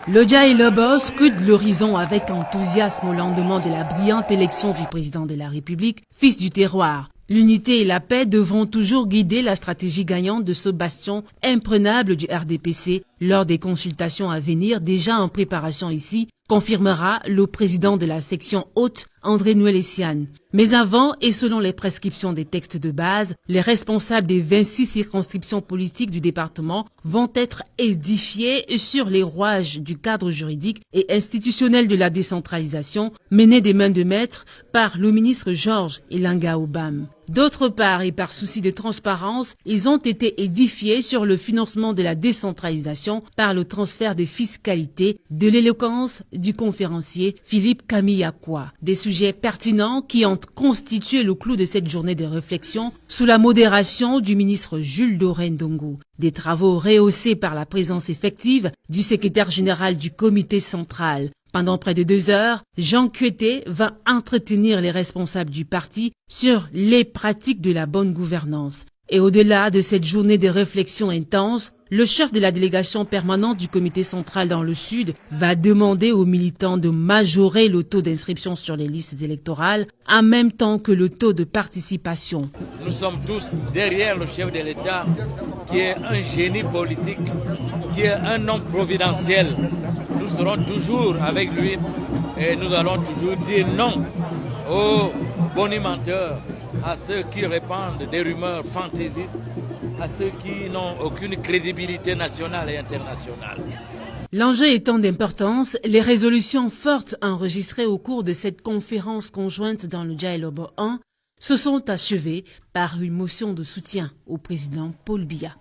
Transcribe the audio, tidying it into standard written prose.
Lodja et Lobo scrutent l'horizon avec enthousiasme au lendemain de la brillante élection du président de la République, fils du terroir. L'unité et la paix devront toujours guider la stratégie gagnante de ce bastion imprenable du RDPC lors des consultations à venir déjà en préparation ici, confirmera le président de la section haute, André Nouel-Essiane. Mais avant, et selon les prescriptions des textes de base, les responsables des 26 circonscriptions politiques du département vont être édifiés sur les rouages du cadre juridique et institutionnel de la décentralisation mené des mains de maître par le ministre Georges Ilanga Obam. D'autre part, et par souci de transparence, ils ont été édifiés sur le financement de la décentralisation par le transfert de fiscalité de l'éloquence du conférencier Philippe Kamiyakwa. Des sujets pertinents qui ont constitué le clou de cette journée de réflexion sous la modération du ministre Jules Doré-Ndongo. Des travaux rehaussés par la présence effective du secrétaire général du comité central. Pendant près de 2 heures, Jean Kueté va entretenir les responsables du parti sur les pratiques de la bonne gouvernance. Et au-delà de cette journée de réflexion intense, le chef de la délégation permanente du comité central dans le Sud va demander aux militants de majorer le taux d'inscription sur les listes électorales en même temps que le taux de participation. Nous sommes tous derrière le chef de l'État qui est un génie politique, qui est un homme providentiel. Nous serons toujours avec lui et nous allons toujours dire non aux bonimenteurs, à ceux qui répandent des rumeurs fantaisistes, à ceux qui n'ont aucune crédibilité nationale et internationale. L'enjeu étant d'importance, les résolutions fortes enregistrées au cours de cette conférence conjointe dans le Lodja et Lobo 1 se sont achevées par une motion de soutien au président Paul Biya.